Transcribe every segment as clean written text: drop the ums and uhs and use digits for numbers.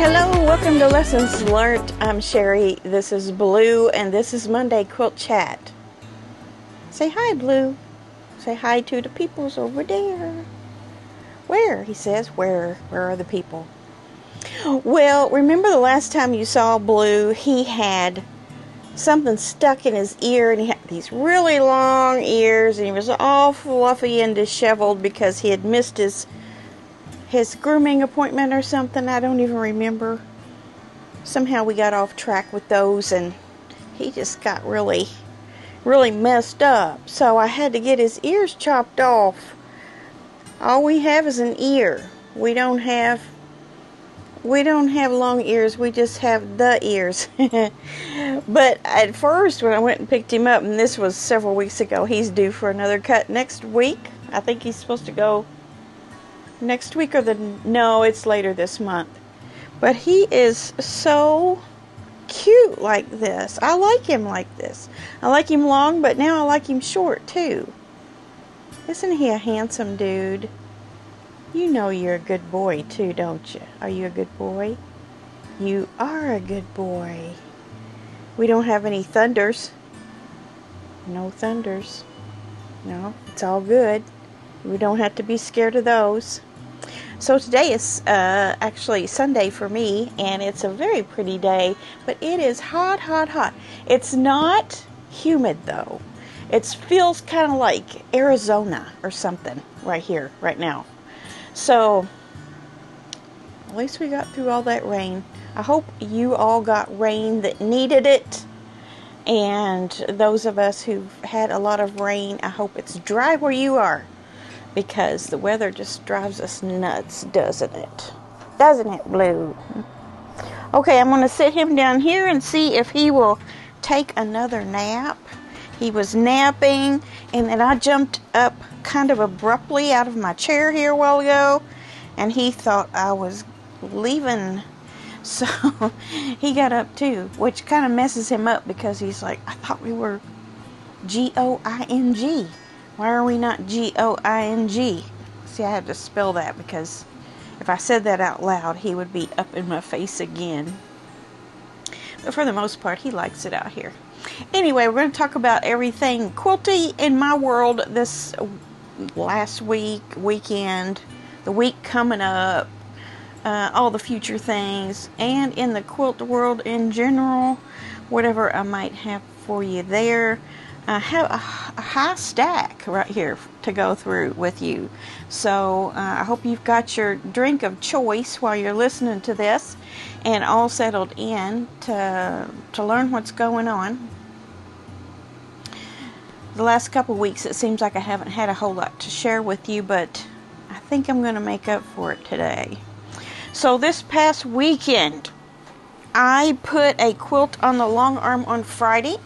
Hello, welcome to Lessons Learnt. I'm Sherry, this is Blue, and this is Monday Quilt Chat. Say hi, Blue. Say hi to the peoples over there. Where? He says, where are the people? Well, remember the last time you saw Blue, he had something stuck in his ear, and he had these really long ears, and he was all fluffy and disheveled because he had missed his grooming appointment or something. I don't even remember. Somehow we got off track with those, and he just got really messed up. So I had to get his ears chopped off. All we have is an ear. We don't have long ears. We just have the ears. But at first, when I went and picked him up, and this was several weeks ago, he's due for another cut next week. I think he's supposed to go next week, no, it's later this month. But he is so cute like this. I like him like this. I like him long, but now I like him short too. Isn't he a handsome dude? You know you're a good boy too, don't you? Are you a good boy? You are a good boy. We don't have any thunders. No thunders. No, it's all good. We don't have to be scared of those. So today is actually Sunday for me, and it's a very pretty day, but it is hot, hot, hot. It's not humid though. It feels kind of like Arizona or something right here, right now. So at least we got through all that rain. I hope you all got rain that needed it. And those of us who've had a lot of rain, I hope it's dry where you are. Because the weather just drives us nuts, doesn't it? Doesn't it, Blue? Okay, I'm going to sit him down here and see if he will take another nap. He was napping, and then I jumped up kind of abruptly out of my chair here a while ago, and he thought I was leaving. So he got up too, which kind of messes him up because he's like, I thought we were G-O-I-N-G. Why are we not G-O-I-N-G? See, I had to spell that because if I said that out loud, he would be up in my face again. But for the most part, he likes it out here. Anyway, we're going to talk about everything quilty in my world this last weekend, the week coming up, all the future things, and in the quilt world in general, whatever I might have for you there. I have a high stack right here to go through with you. So I hope you've got your drink of choice while you're listening to this and all settled in to learn what's going on. The last couple weeks it seems like I haven't had a whole lot to share with you, but I think I'm going to make up for it today. So this past weekend I put a quilt on the long arm on Friday.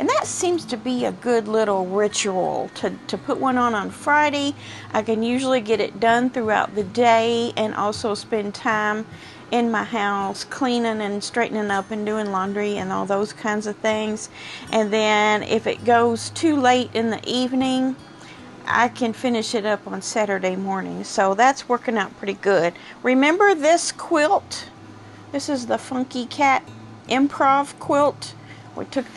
And that seems to be a good little ritual to put one on Friday. I can usually get it done throughout the day and also spend time in my house cleaning and straightening up and doing laundry and all those kinds of things. And then if it goes too late in the evening, I can finish it up on Saturday morning. So that's working out pretty good. Remember this quilt? This is the Funky Cat Improv quilt. I took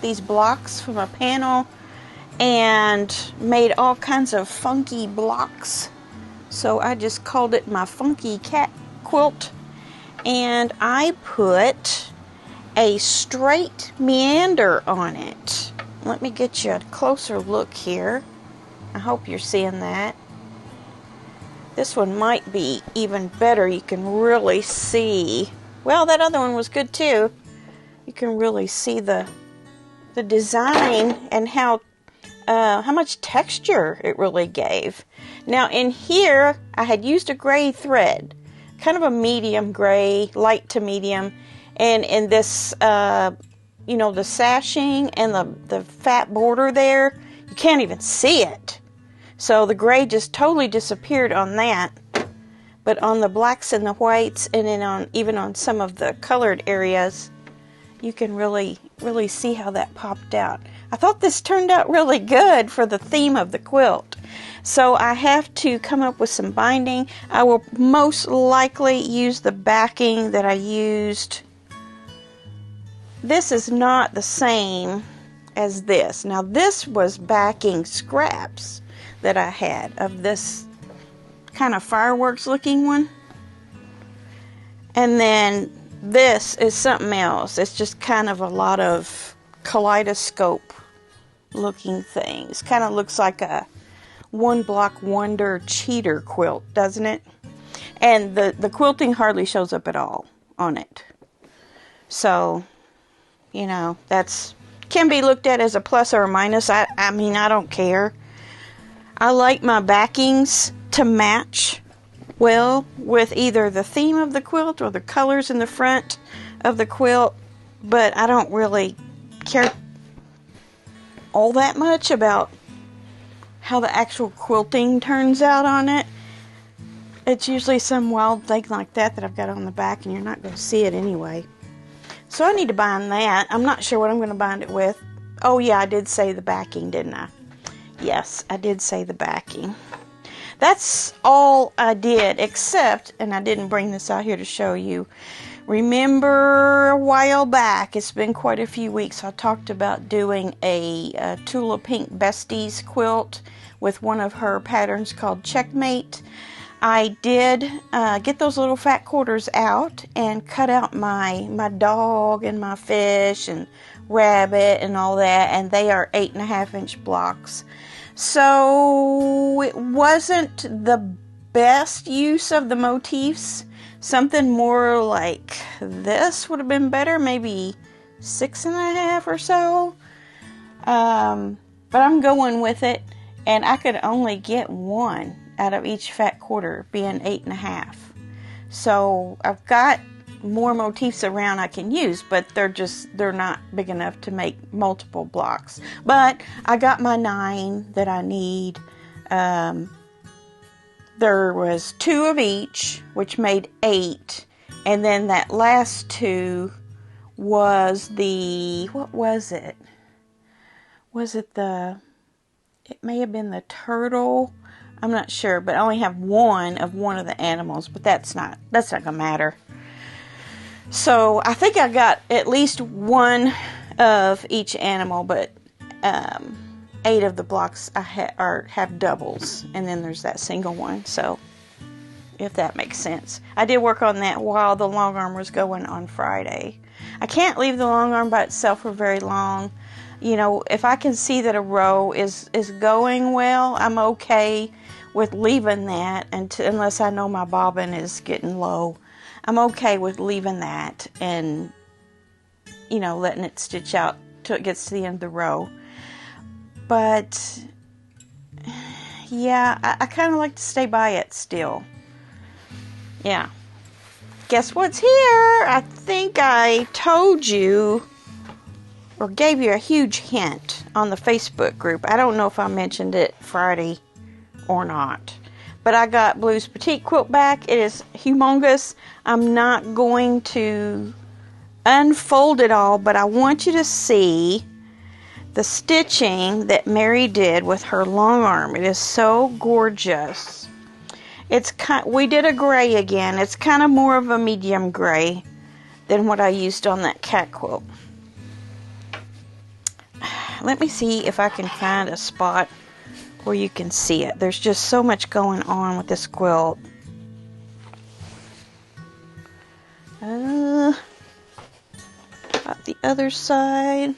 these blocks from a panel and made all kinds of funky blocks. So I just called it my Funky Cat quilt. And I put a straight meander on it. Let me get you a closer look here. I hope you're seeing that. This one might be even better. You can really see. Well, that other one was good too. You can really see the design and how much texture it really gave. Now in here, I had used a gray thread, kind of a medium gray, light to medium, and in this, the sashing and the fat border there, you can't even see it. So the gray just totally disappeared on that. But on the blacks and the whites, and then even on some of the colored areas, you can really see how that popped out. I thought this turned out really good for the theme of the quilt. So I have to come up with some binding. I will most likely use the backing that I used. This is not the same as this. Now this was backing scraps that I had of this kind of fireworks looking one. And then this is something else. It's just kind of a lot of kaleidoscope looking things. Kind of looks like a One Block Wonder cheater quilt, doesn't it? And the quilting hardly shows up at all on it. So, you know, that's can be looked at as a plus or a minus. I mean, I don't care. I like my backings to match well with either the theme of the quilt or the colors in the front of the quilt, but I don't really care all that much about how the actual quilting turns out on it. It's usually some wild thing like that I've got on the back, and you're not going to see it anyway. So I need to bind that. I'm not sure what I'm going to bind it with. Oh yeah, I did say the backing, didn't I? Yes, I did say the backing. That's all I did, except, and I didn't bring this out here to show you, remember a while back, it's been quite a few weeks, I talked about doing a Tula Pink Besties quilt with one of her patterns called Checkmate. I did get those little fat quarters out and cut out my dog and my fish and rabbit and all that, and they are 8.5-inch blocks. So it wasn't the best use of the motifs. Something more like this would have been better, maybe 6.5 or so. But I'm going with it, and I could only get one out of each fat quarter, being 8.5. So I've got more motifs around I can use, but they're not big enough to make multiple blocks. But I got my 9 that I need. There was 2 of each, which made 8, and then that last 2 was the, what was it? Was it it may have been the turtle. I'm not sure, but I only have one of the animals, but that's not gonna matter. So I think I got at least one of each animal, but 8 of the blocks I have doubles, and then there's that single one. So if that makes sense, I did work on that while the long arm was going on Friday. I can't leave the long arm by itself for very long. You know, if I can see that a row is going well, I'm okay with leaving that unless I know my bobbin is getting low. I'm okay with leaving that and, you know, letting it stitch out till it gets to the end of the row. But yeah, I kind of like to stay by it still. Yeah. Guess what's here? I think I told you or gave you a huge hint on the Facebook group. I don't know if I mentioned it Friday or not. But I got Blue's Petite Quilt back. It is humongous. I'm not going to unfold it all, but I want you to see the stitching that Mary did with her long arm. It is so gorgeous. We did a gray again. It's kind of more of a medium gray than what I used on that cat quilt. Let me see if I can find a spot where you can see it. There's just so much going on with this quilt. About the other side.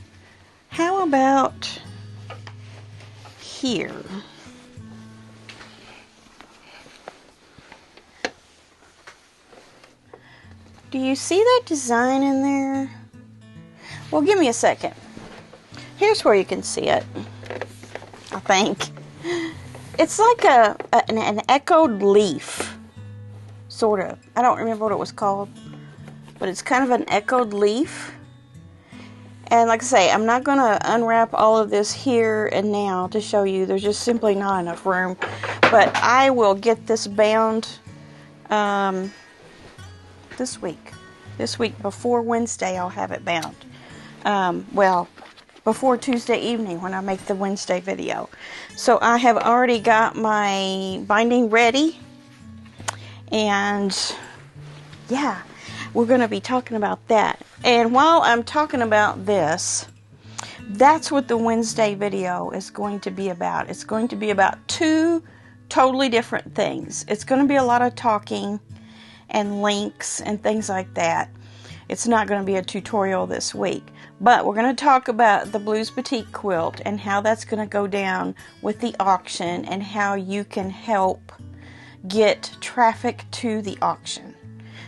How about here? Do you see that design in there? Well, give me a second. Here's where you can see it, I think. It's like an echoed leaf, sort of. I don't remember what it was called, but it's kind of an echoed leaf. And like I say, I'm not going to unwrap all of this here and now to show you. There's just simply not enough room. But I will get this bound this week. This week before Wednesday, I'll have it bound. Well, before Tuesday evening when I make the Wednesday video. So I have already got my binding ready, and yeah, we're going to be talking about that. And while I'm talking about this, that's what the Wednesday video is going to be about. It's going to be about two totally different things. It's going to be a lot of talking and links and things like that. It's not going to be a tutorial this week, but we're going to talk about the Blues Boutique quilt and how that's going to go down with the auction and how you can help get traffic to the auction.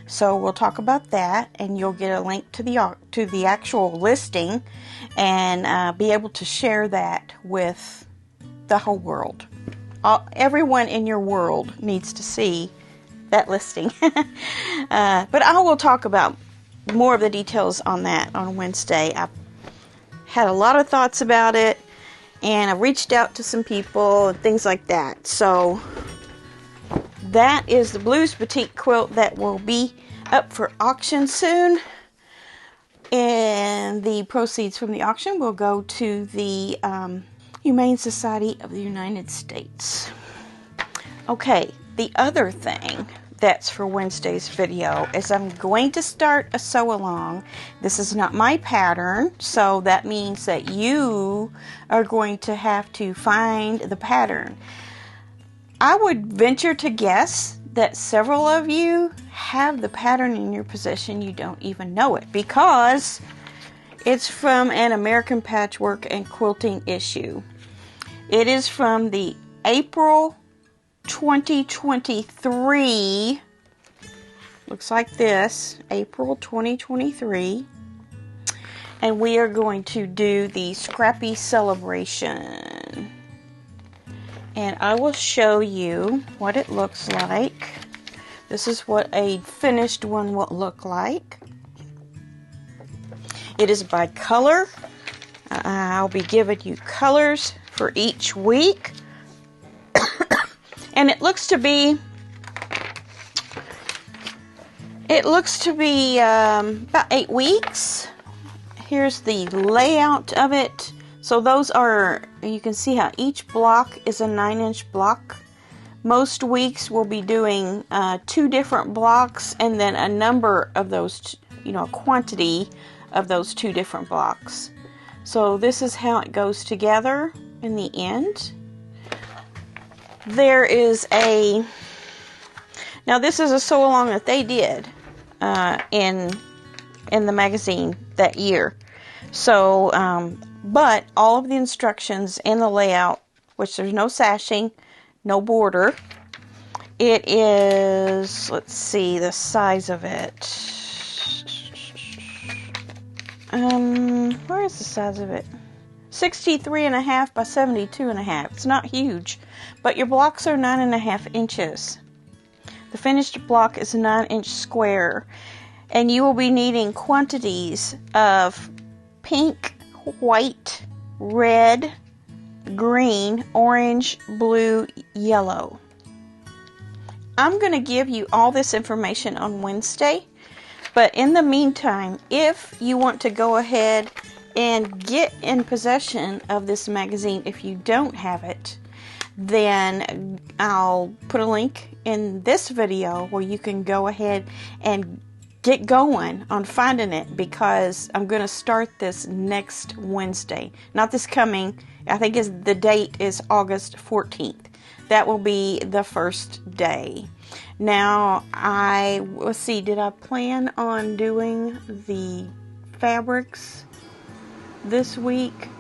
So we'll talk about that, and you'll get a link to the actual listing and be able to share that with the whole world. Everyone in your world needs to see that listing. But I will talk about more of the details on that on Wednesday. I had a lot of thoughts about it, and I reached out to some people and things like that. So that is the Blues Boutique quilt that will be up for auction soon. And the proceeds from the auction will go to the Humane Society of the United States. Okay, the other thing that's for Wednesday's video is I'm going to start a sew along. This is not my pattern, so that means that you are going to have to find the pattern. I would venture to guess that several of you have the pattern in your possession. You don't even know it because it's from an American Patchwork and Quilting issue. It is from the April 2023, looks like this, April 2023, and we are going to do the Scrappy Celebration, and I will show you what it looks like. This is what a finished one will look like. It is by color. I'll be giving you colors for each week. And it looks to be about 8 weeks. Here's the layout of it. So those are, you can see how each block is a 9-inch block. Most weeks we'll be doing 2 different blocks and then a number of those, a quantity of those 2 different blocks. So this is how it goes together in the end. There is now this is a sew along that they did in the magazine that year. So, but all of the instructions and the layout, which there's no sashing, no border. It is, let's see, the size of it. Where is the size of it? 63.5 by 72.5. It's not huge, but your blocks are 9.5 inches. The finished block is a 9-inch square, and you will be needing quantities of pink, white, red, green, orange, blue, yellow. I'm going to give you all this information on Wednesday, but in the meantime, if you want to go ahead and get in possession of this magazine, if you don't have it, then I'll put a link in this video where you can go ahead and get going on finding it, because I'm going to start this next Wednesday. Not this coming, I think the date is August 14th. That will be the first day. Now, let's see, did I plan on doing the fabrics this week?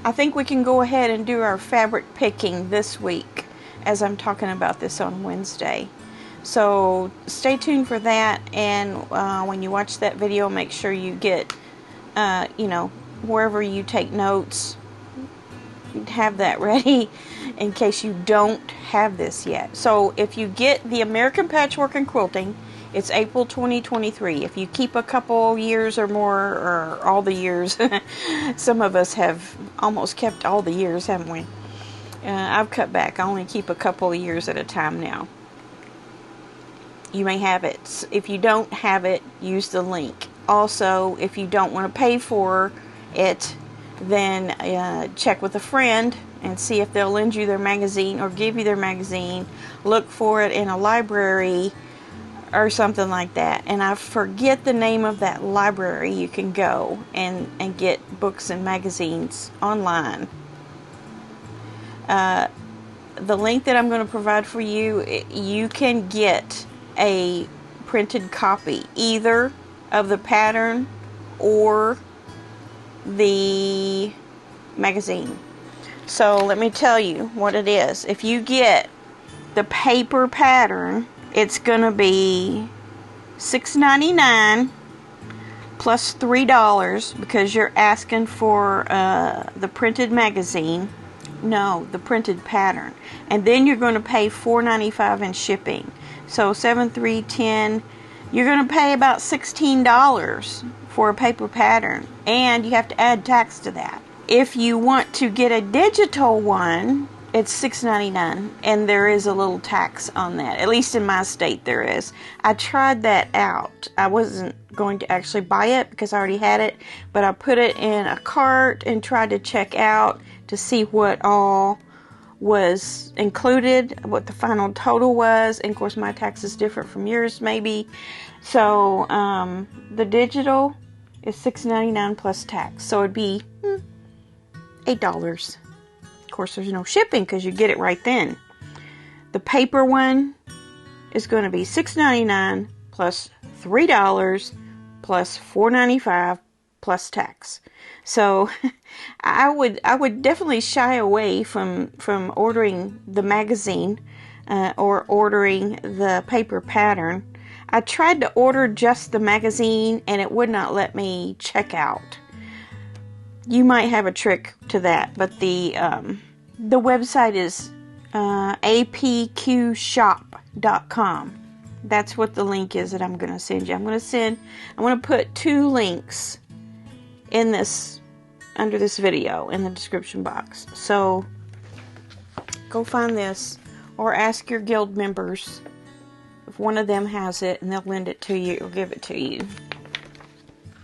I think we can go ahead and do our fabric picking this week as I'm talking about this on Wednesday. So stay tuned for that, and when you watch that video, make sure you get, wherever you take notes, have that ready in case you don't have this yet. So if you get the American Patchwork and Quilting, it's April 2023. If you keep a couple years or more, or all the years, some of us have almost kept all the years, haven't we? I've cut back. I only keep a couple of years at a time now. You may have it. If you don't have it, use the link. Also, if you don't want to pay for it, then check with a friend and see if they'll lend you their magazine or give you their magazine. Look for it in a library or something like that. And I forget the name of that library. You can go and get books and magazines online. The link that I'm going to provide for you, you can get a printed copy either of the pattern or the magazine. So let me tell you what it is. If you get the paper pattern, it's gonna be $6.99 plus $3 because you're asking for the printed magazine. No, the printed pattern. And then you're going to pay $4.95 in shipping. So 7, 3, 10. You're going to pay about $16 for a paper pattern. And you have to add tax to that. If you want to get a digital one, it's $6.99. And there is a little tax on that. At least in my state there is. I tried that out. I wasn't going to actually buy it because I already had it. But I put it in a cart and tried to check out to see what all was included, what the final total was. And of course my tax is different from yours maybe. So the digital is $6.99 plus tax. So it'd be $8. Of course there's no shipping because you get it right then. The paper one is going to be $6.99 plus $3 plus $4.95 plus tax. So I would definitely shy away from ordering the magazine or ordering the paper pattern. I tried to order just the magazine and it would not let me check out. You might have a trick to that, but the website is apqshop.com. That's what the link is that I'm going to send you. I'm going to put 2 links in this, under this video, in the description box. So go find this or ask your guild members if one of them has it and they'll lend it to you or give it to you.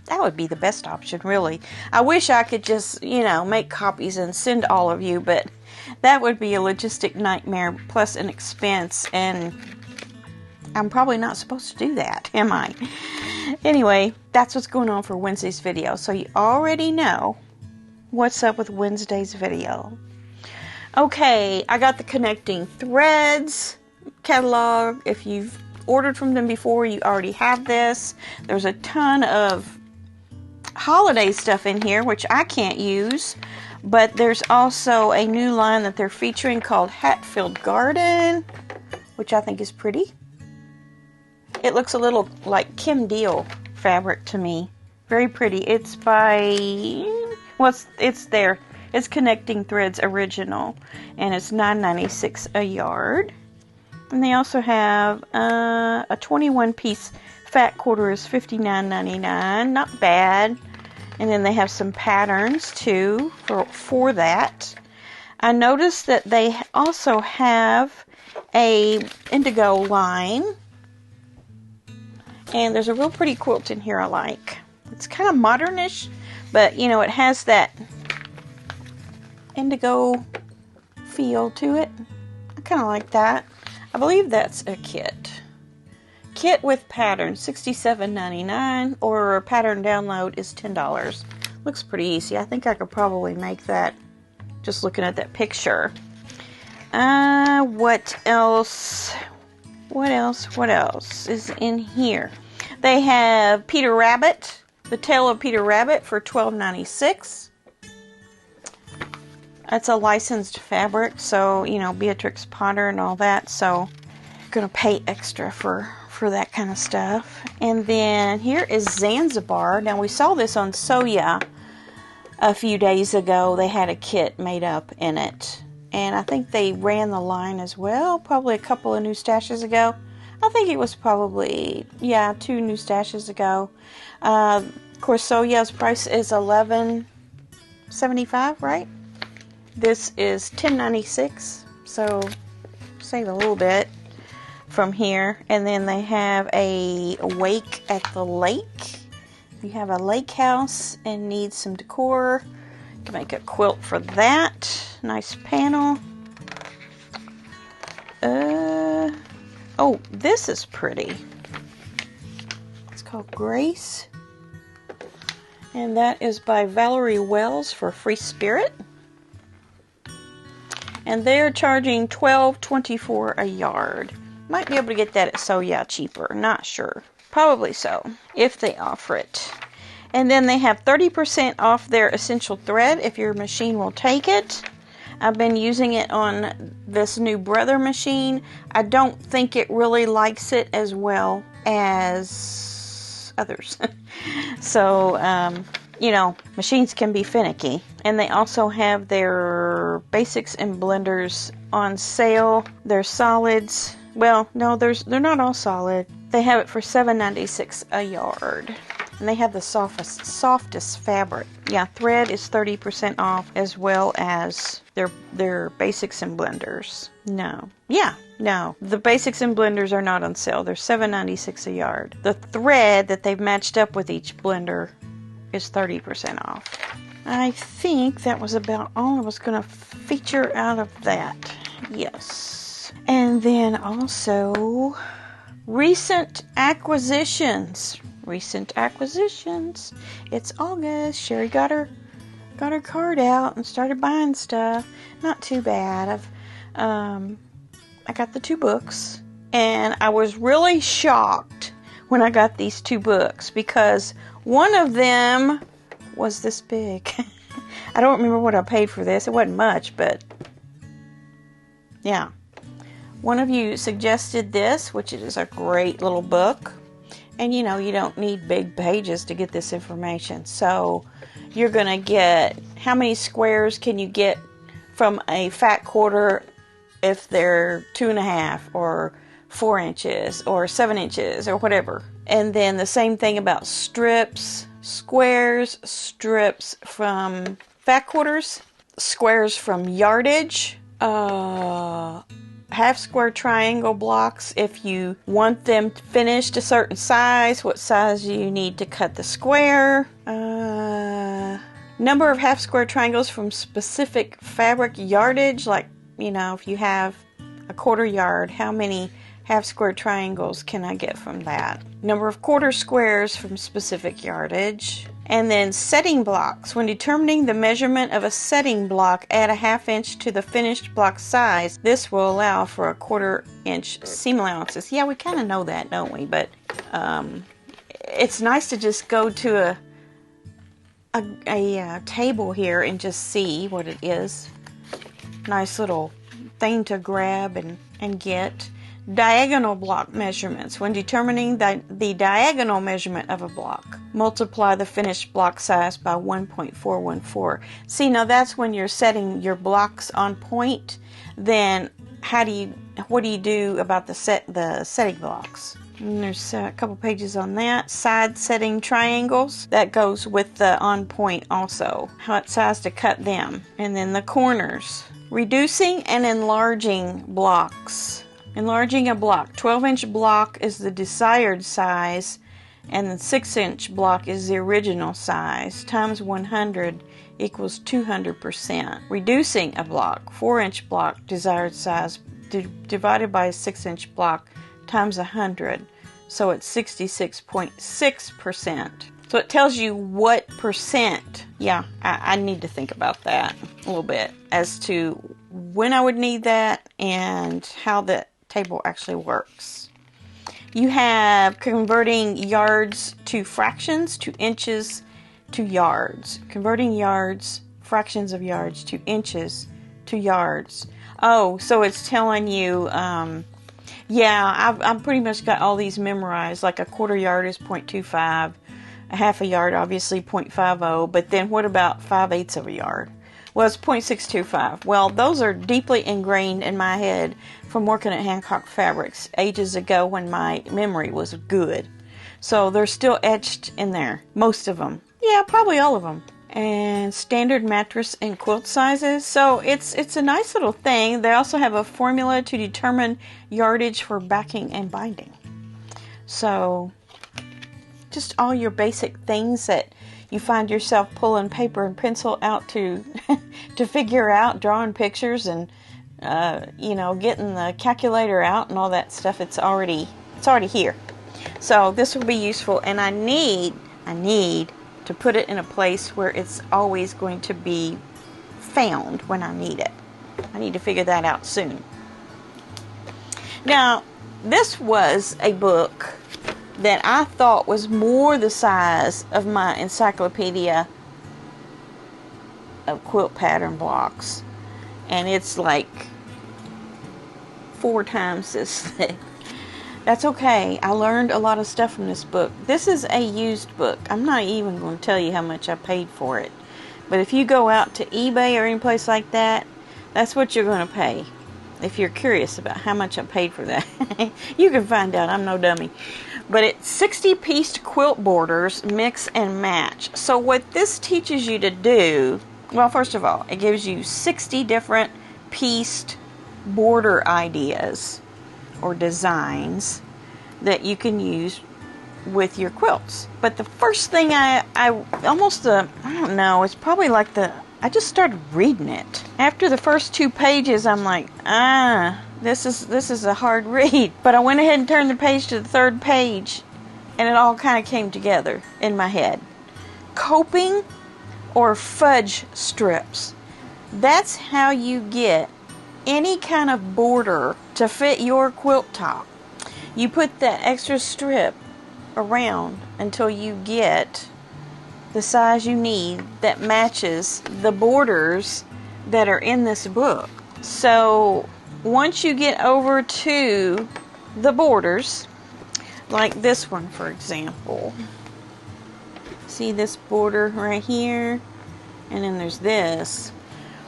That would be the best option, really. I wish I could just, make copies and send all of you, but that would be a logistic nightmare plus an expense, and I'm probably not supposed to do that, am I? Anyway, that's what's going on for Wednesday's video. So you already know what's up with Wednesday's video. Okay, I got the connecting threads catalog. If you've ordered from them before, you already have this. There's a ton of holiday stuff in here, which I can't use. But there's also a new line that they're featuring called Hatfield Garden, which I think is pretty. It looks a little like Kim Deal fabric to me. Very pretty. It's by, it's there. It's Connecting Threads Original, and it's $9.96 a yard. And they also have a 21-piece fat quarter is $59.99. Not bad. And then they have some patterns too for that. I noticed that they also have a indigo line. And there's a real pretty quilt in here I like. It's kind of modernish, but it has that indigo feel to it. I kind of like that. I believe that's a kit. Kit with pattern, $67.99, or a pattern download is $10. Looks pretty easy. I think I could probably make that just looking at that picture. What else? What else is in here? They have Peter Rabbit, the Tale of Peter Rabbit for $12.96. That's a licensed fabric, so, Beatrix Potter and all that, so you're going to pay extra for that kind of stuff. And then here is Zanzibar. Now, we saw this on Soya a few days ago. They had a kit made up in it. And I think they ran the line as well, probably a couple of new stashes ago. I think it was probably, 2 new stashes ago. Of course, Soya's price is $11.75, right? This is $10.96, so save a little bit from here. And then they have a wake at the lake. If you have a lake house and need some decor, Can make a quilt for that. Nice panel. Oh, this is pretty. It's called Grace. And that is by Valerie Wells for Free Spirit. And they're charging $12.24 a yard. Might be able to get that at So Yeah cheaper. Not sure. Probably so, if they offer it. And then they have 30% off their essential thread if your machine will take it. I've been using it on this new Brother machine. I don't think it really likes it as well as others. So, you know, machines can be finicky. And they also have their basics and blenders on sale. They're solids. Well, no, they're not all solid. They have it for $7.96 a yard. And they have the softest fabric. Yeah, thread is 30% off, as well as their basics and blenders. No. Yeah, no. The basics and blenders are not on sale. They're $7.96 a yard. The thread that they've matched up with each blender is 30% off. I think that was about all I was going to feature out of that. Yes. And then also recent acquisitions. It's August. Sherry got her card out and started buying stuff. Not too bad. I got the 2 books, and I was really shocked when I got these 2 books because one of them was this big. I don't remember what I paid for this. It wasn't much, but yeah. One of you suggested this, which is a great little book. And you know, you don't need big pages to get this information. So you're going to get, how many squares can you get from a fat quarter if they're 2.5 or 4 inches or 7 inches or whatever. And then the same thing about strips, squares, strips from fat quarters, squares from yardage, half square triangle blocks if you want them finished a certain size, what size you need to cut the square, number of half square triangles from specific fabric yardage, like, you know, if you have a 1/4 yard, how many half square triangles can I get from that? Number of quarter squares from specific yardage. And then setting blocks. When determining the measurement of a setting block, add a 1/2 inch to the finished block size. This will allow for a 1/4 inch seam allowances. Yeah, we kind of know that, don't we? But it's nice to just go to a table here and just see what it is. Nice little thing to grab and get. Diagonal block measurements. When determining the diagonal measurement of a block, multiply the finished block size by 1.414. See, now that's when you're setting your blocks on point. Then what do you do about the setting blocks? And there's a couple pages on that. Side setting triangles. That goes with the on point also. What size to cut them. And then the corners. Reducing and enlarging blocks. Enlarging a block. 12-inch block is the desired size, and the 6-inch block is the original size. Times 100 equals 200%. Reducing a block. 4-inch block, desired size, divided by a 6-inch block times 100. So it's 66.6%. So it tells you what percent. Yeah, I need to think about that a little bit as to when I would need that and how that table actually works. You have converting yards to fractions, to inches to yards. Converting yards, fractions of yards to inches to yards. Oh, so it's telling you, yeah, I've pretty much got all these memorized. Like a 1/4 yard is 0.25, a 1/2 yard obviously 0.50, but then what about 5/8 of a yard? Well, it's 0.625. Well, those are deeply ingrained in my head from working at Hancock Fabrics ages ago when my memory was good. So they're still etched in there. Most of them. Yeah, probably all of them. And standard mattress and quilt sizes. So it's a nice little thing. They also have a formula to determine yardage for backing and binding. So just all your basic things that you find yourself pulling paper and pencil out to to figure out, drawing pictures and getting the calculator out and all that stuff. It's already here. So this will be useful, and I need to put it in a place where it's always going to be found when I need it. I need to figure that out soon. Now, this was a book that I thought was more the size of my encyclopedia of quilt pattern blocks, and it's like 4 times this thick. That's okay. I learned a lot of stuff from this book. This is a used book. I'm not even going to tell you how much I paid for it. But if you go out to eBay or any place like that, that's what you're going to pay. If you're curious about how much I paid for that, you can find out. I'm no dummy. But it's 60-pieced quilt borders, mix and match. So what this teaches you to do, well, first of all, it gives you 60 different pieced border ideas or designs that you can use with your quilts. But the first thing I don't know, it's probably like I just started reading it. After the first 2 pages, I'm like, this is a hard read. But I went ahead and turned the page to the 3rd page, and it all kind of came together in my head. Coping or fudge strips. That's how you get any kind of border to fit your quilt top. You put that extra strip around until you get the size you need that matches the borders that are in this book. So once you get over to the borders, like this one for example, see this border right here, and then there's this.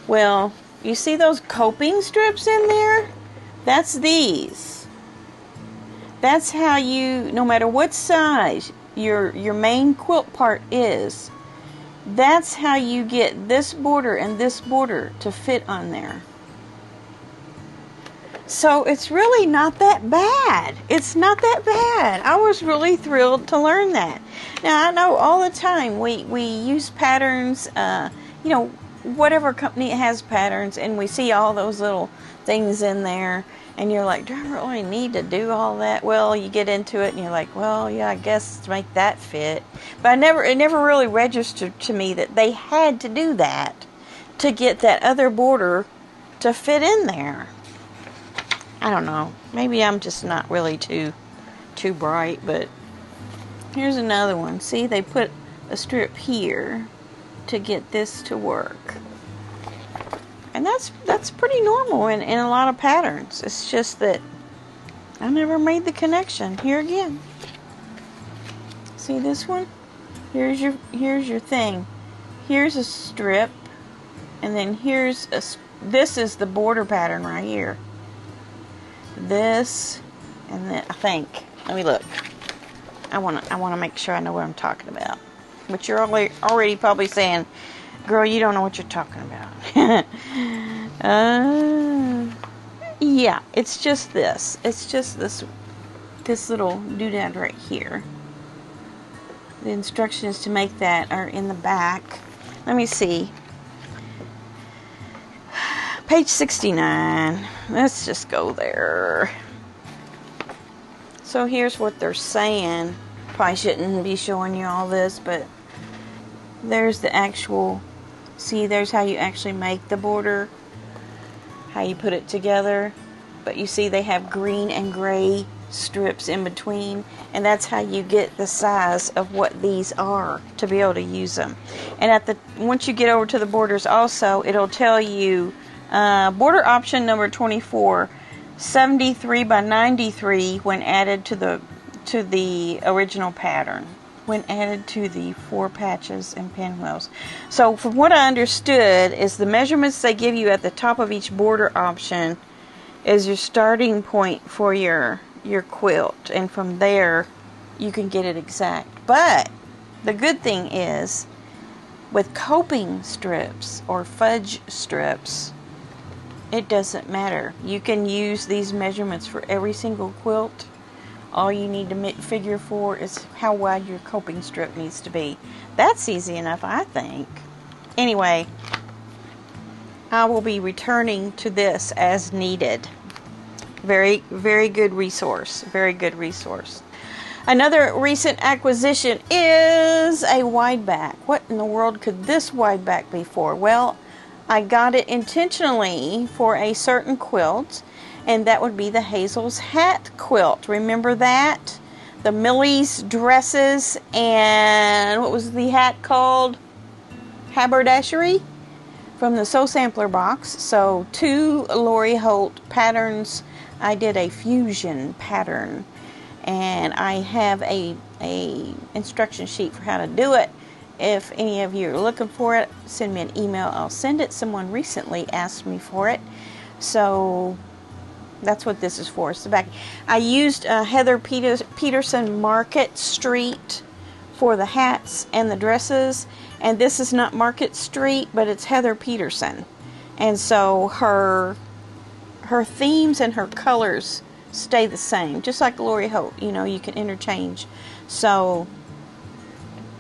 Well, you see those coping strips in there? That's these. That's how you, no matter what size your main quilt part is, that's how you get this border and this border to fit on there. So it's really not that bad. It's not that bad. I was really thrilled to learn that. Now, I know all the time we use patterns, whatever company has patterns, and we see all those little things in there, and you're like, do I really need to do all that? Well, you get into it, and you're like, well, yeah, I guess to make that fit. But it never really registered to me that they had to do that to get that other border to fit in there. I don't know. Maybe I'm just not really too bright, but here's another one. See, they put a strip here to get this to work. And that's pretty normal in a lot of patterns. It's just that I never made the connection. Here again. See this one? Here's your thing. Here's a strip, and then this is the border pattern right here. This, and then I think. Let me look. I wanna make sure I know what I'm talking about. But you're already probably saying, girl, you don't know what you're talking about. Yeah, it's just this. It's just this little doodad right here. The instructions to make that are in the back. Let me see. Page 69. Let's just go there. So here's what they're saying. Probably shouldn't be showing you all this, but there's the actual, see, there's how you actually make the border, how you put it together. But you see they have green and gray strips in between, and that's how you get the size of what these are to be able to use them. And once you get over to the borders also, it'll tell you border option number 24, 73 by 93 when added to the original pattern, when added to the 4 patches and pinwheels. So from what I understood is the measurements they give you at the top of each border option is your starting point for your quilt, and from there you can get it exact. But the good thing is with coping strips or fudge strips, it doesn't matter. You can use these measurements for every single quilt All you need to figure for is how wide your coping strip needs to be. That's easy enough, I think. Anyway, I will be returning to this as needed. Very, very good resource. Very good resource. Another recent acquisition is a wide back. What in the world could this wide back be for? Well, I got it intentionally for a certain quilt, and that would be the Hazel's hat quilt. Remember that? The Millie's dresses, and what was the hat called? Haberdashery? From the Sew Sampler box. So 2 Lori Holt patterns. I did a fusion pattern, and I have a instruction sheet for how to do it. If any of you are looking for it, send me an email. I'll send it. Someone recently asked me for it, so that's what this is for. It's the back. I used Heather Peterson Market Street for the hats and the dresses, and this is not Market Street, but it's Heather Peterson, and so her themes and her colors stay the same, just like Lori Holt. You know, you can interchange. So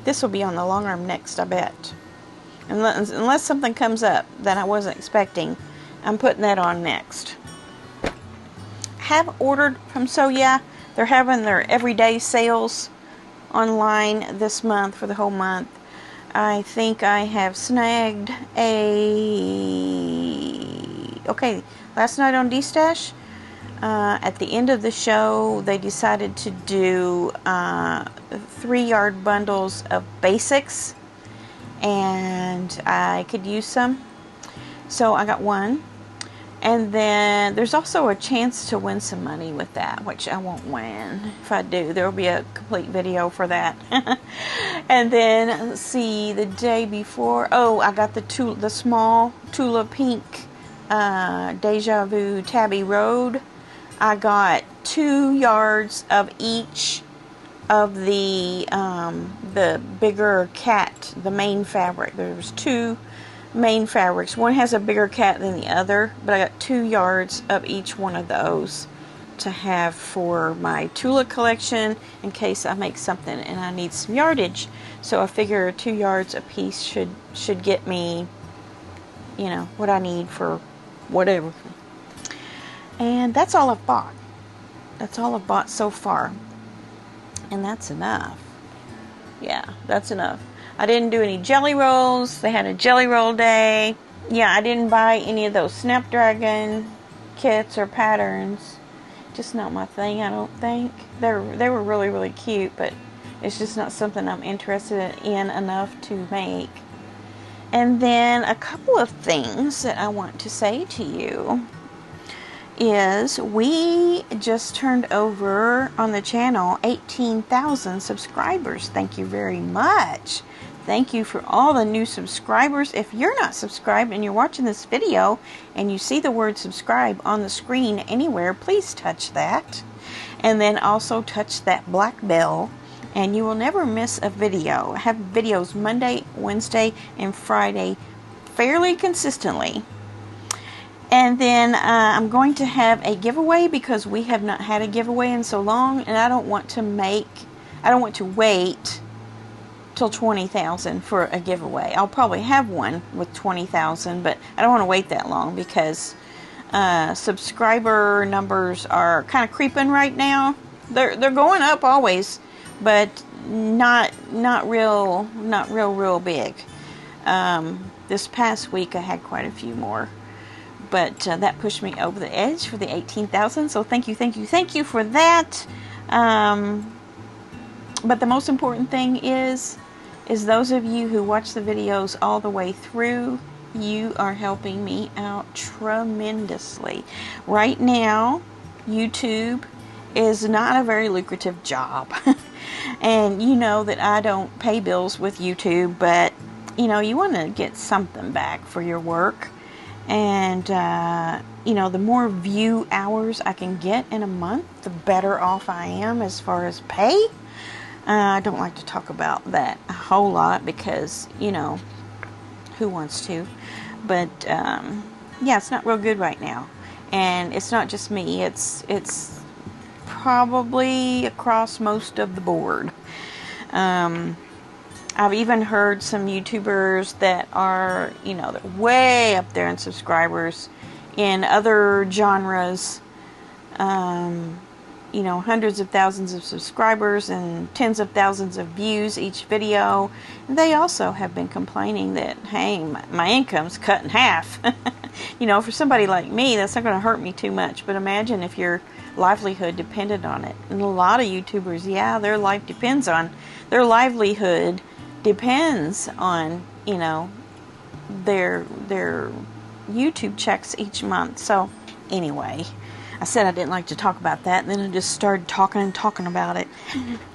this will be on the long arm next, I bet. Unless something comes up that I wasn't expecting, I'm putting that on next. Have ordered from Soya. They're having their everyday sales online this month for the whole month. I think I have snagged last night on D-Stash, at the end of the show, they decided to do 3-yard bundles of basics, and I could use some. So I got one. And then there's also a chance to win some money with that, which I won't win. If I do, there will be a complete video for that. And then, let's see, the day before, I got the small Tula Pink Deja Vu Tabby Road. I got 2 yards of each of the bigger cat, the main fabric. There's 2 main fabrics. One has a bigger cat than the other, but I got 2 yards of each one of those to have for my Tula collection in case I make something and I need some yardage. So I figure 2 yards a piece should get me, you know, what I need for whatever. And that's all I've bought. That's all I've bought so far. And that's enough. Yeah, that's enough. I didn't do any jelly rolls. They had a jelly roll day. Yeah, I didn't buy any of those Snapdragon kits or patterns. Just not my thing, I don't think. They were really, really cute, but it's just not something I'm interested in enough to make. And then a couple of things that I want to say to you is we just turned over on the channel 18,000 subscribers. Thank you very much. Thank you for all the new subscribers. If you're not subscribed and you're watching this video and you see the word subscribe on the screen anywhere, please touch that. And then also touch that black bell, and you will never miss a video. I have videos Monday, Wednesday, and Friday fairly consistently. And then I'm going to have a giveaway because we have not had a giveaway in so long, and I don't want to wait till 20,000 for a giveaway. I'll probably have one with 20,000, but I don't want to wait that long because subscriber numbers are kind of creeping right now. They're going up always, but not real big. This past week I had quite a few more, but that pushed me over the edge for the 18,000. So thank you for that. But the most important thing is those of you who watch the videos all the way through, you are helping me out tremendously. Right now, YouTube is not a very lucrative job. And you know that I don't pay bills with YouTube, but you know, you want to get something back for your work. And you know, the more view hours I can get in a month, the better off I am as far as pay. I don't like to talk about that a whole lot because, you know, who wants to? But yeah, it's not real good right now. And it's not just me. It's probably across most of the board. I've even heard some YouTubers that are, they're way up there in subscribers in other genres, hundreds of thousands of subscribers and tens of thousands of views each video. They also have been complaining that, hey, my income's cut in half. For somebody like me, that's not going to hurt me too much. But imagine if your livelihood depended on it. And a lot of YouTubers, their livelihood depends on, their YouTube checks each month. So anyway, I said I didn't like to talk about that, and then I just started talking about it.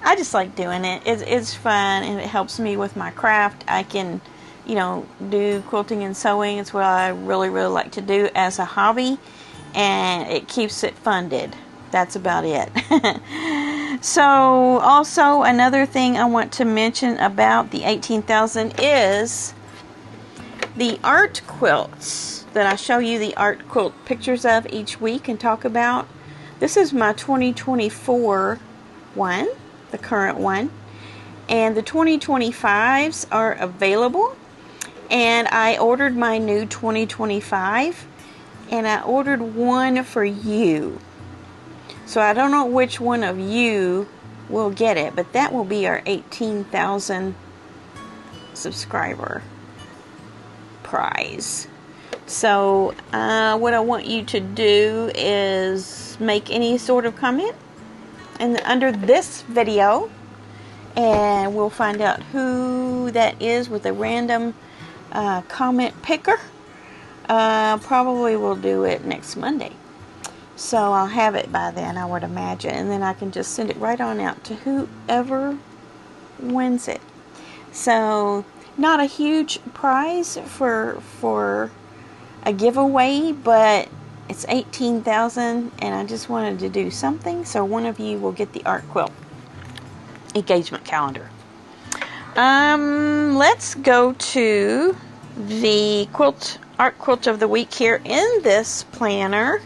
I just like doing it. It's fun, and it helps me with my craft. I can, do quilting and sewing. It's what I really, really like to do as a hobby, and it keeps it funded. That's about it. So, also, another thing I want to mention about the 18,000 is the art quilts that I show you the art quilt pictures of each week and talk about. This is my 2024 one, the current one, and the 2025s are available, and I ordered my new 2025, and I ordered one for you. So I don't know which one of you will get it, but that will be our 18,000 subscriber prize. So what I want you to do is make any sort of comment under this video, and we'll find out who that is with a random comment picker. Probably we'll do it next Monday. So I'll have it by then, I would imagine, and then I can just send it right on out to whoever wins it. So not a huge prize for a giveaway, but it's 18,000, and I just wanted to do something, so one of you will get the art quilt engagement calendar. Let's go to the art quilt of the week here in this planner.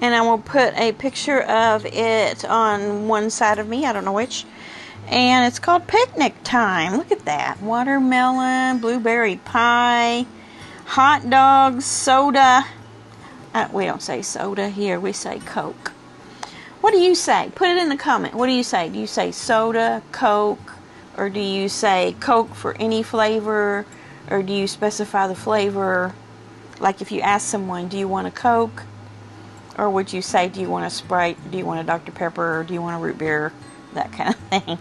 And I will put a picture of it on one side of me. I don't know which. And it's called Picnic Time. Look at that. Watermelon, blueberry pie, hot dogs, soda. We don't say soda here. We say Coke. What do you say? Put it in the comment. What do you say? Do you say soda, Coke? Or do you say Coke for any flavor? Or do you specify the flavor? Like if you ask someone, do you want a Coke? Or would you say, do you want a Sprite, do you want a Dr. Pepper, or do you want a root beer, that kind of thing.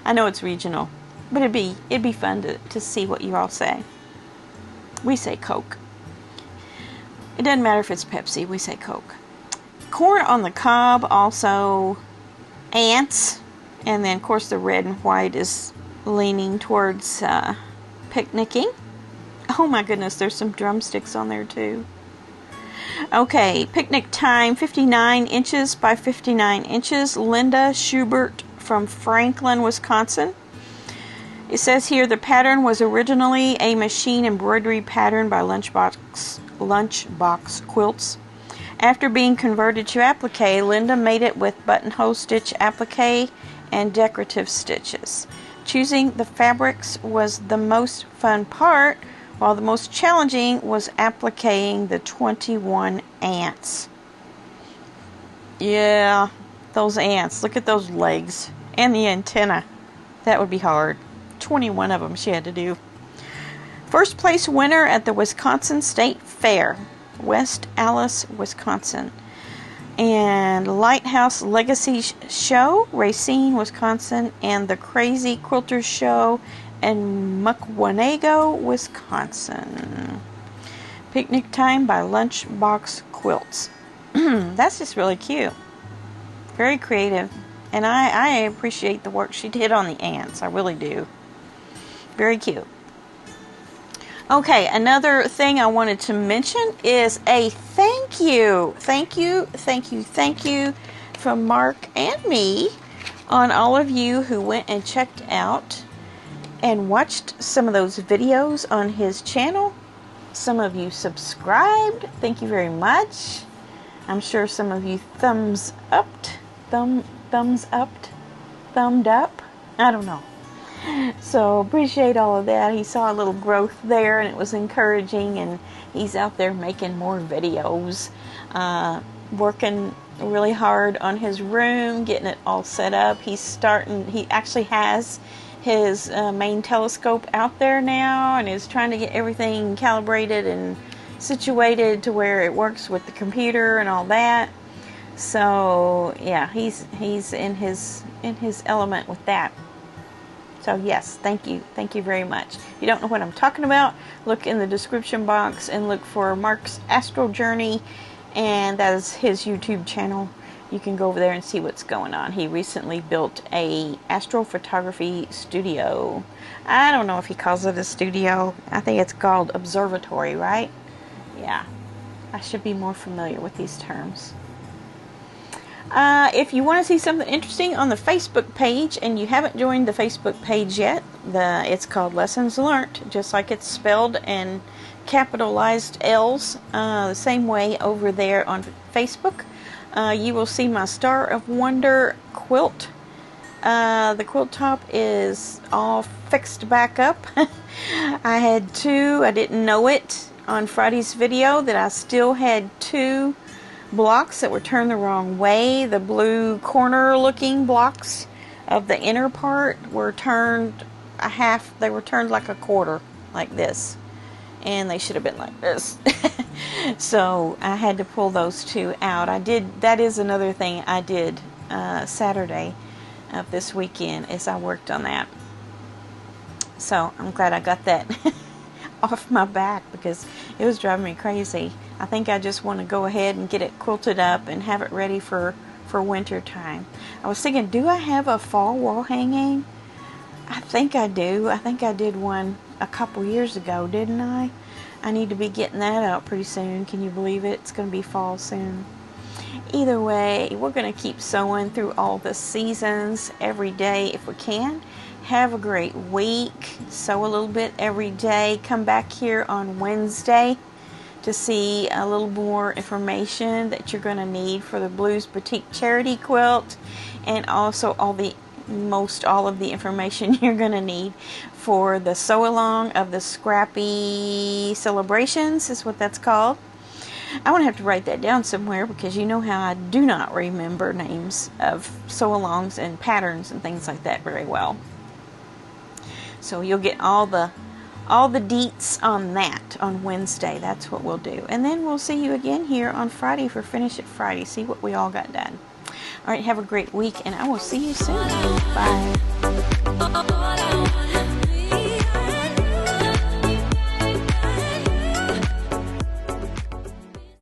I know it's regional, but it'd be fun to see what you all say. We say Coke. It doesn't matter if it's Pepsi, we say Coke. Corn on the cob, also ants, and then of course the red and white is leaning towards picnicking. Oh my goodness, there's some drumsticks on there too. Okay, Picnic Time, 59 inches by 59 inches. Linda Schubert from Franklin, Wisconsin. It says here the pattern was originally a machine embroidery pattern by Lunchbox Quilts. After being converted to applique, Linda made it with buttonhole stitch applique and decorative stitches. Choosing the fabrics was the most fun part, while the most challenging was appliquing the 21 ants. Yeah, those ants. Look at those legs and the antenna. That would be hard. 21 of them she had to do. First place winner at the Wisconsin State Fair, West Allis, Wisconsin. And Lighthouse Legacy Show, Racine, Wisconsin. And the Crazy Quilters Show in Muckwonago, Wisconsin. Picnic Time by Lunchbox Quilts. That's just really cute. Very creative. And I appreciate the work she did on the ants. I really do. Very cute. Okay, another thing I wanted to mention is a thank you. Thank you from Mark and me on all of you who went and checked out and watched some of those videos on his channel. Some of you subscribed. Thank you very much. I'm sure some of you thumbs upped thumbed up. I don't know. So appreciate all of that. He saw a little growth there, and it was encouraging, and he's out there making more videos, working really hard on his room, getting it all set up. He actually has his main telescope out there now, and is trying to get everything calibrated and situated to where it works with the computer and all that. So yeah, he's in his element with that. So yes, thank you very much. If you don't know what I'm talking about, look in the description box and look for Mark's Astro Journey, and that is his YouTube channel. You can go over there and see what's going on. He recently built a astrophotography studio. I don't know if he calls it a studio. I think it's called observatory, right? Yeah, I should be more familiar with these terms. If you want to see something interesting on the Facebook page and you haven't joined the Facebook page yet, it's called Lessons Learnt, just like it's spelled, and capitalized L's the same way over there on Facebook. You will see my Star of Wonder quilt. The quilt top is all fixed back up. I had two, I didn't know it on Friday's video, that I still had two blocks that were turned the wrong way. The blue corner looking blocks of the inner part were turned a half, they were turned like a quarter, like this, and they should have been like this. So I had to pull those two out. That is another thing I did Saturday of this weekend, is I worked on that. So I'm glad I got that off my back, because it was driving me crazy. I think I just want to go ahead and get it quilted up and have it ready for winter time. I was thinking, do I have a fall wall hanging? I think I do. I think I did one a couple years ago, didn't I? I need to be getting that out pretty soon. Can you believe it? It's going to be fall soon. Either way, we're going to keep sewing through all the seasons every day if we can. Have a great week. Sew a little bit every day. Come back here on Wednesday to see a little more information that you're going to need for the Blues Boutique Charity Quilt, and also all of the information you're going to need for the sew along of the Scrappy Celebrations, is what that's called. I want to have to write that down somewhere, because you know how I do not remember names of sew alongs and patterns and things like that very well. So you'll get all the deets on that on Wednesday. That's what we'll do. And then we'll see you again here on Friday for Finish It Friday. See what we all got done. All right, have a great week, and I will see you soon. Bye.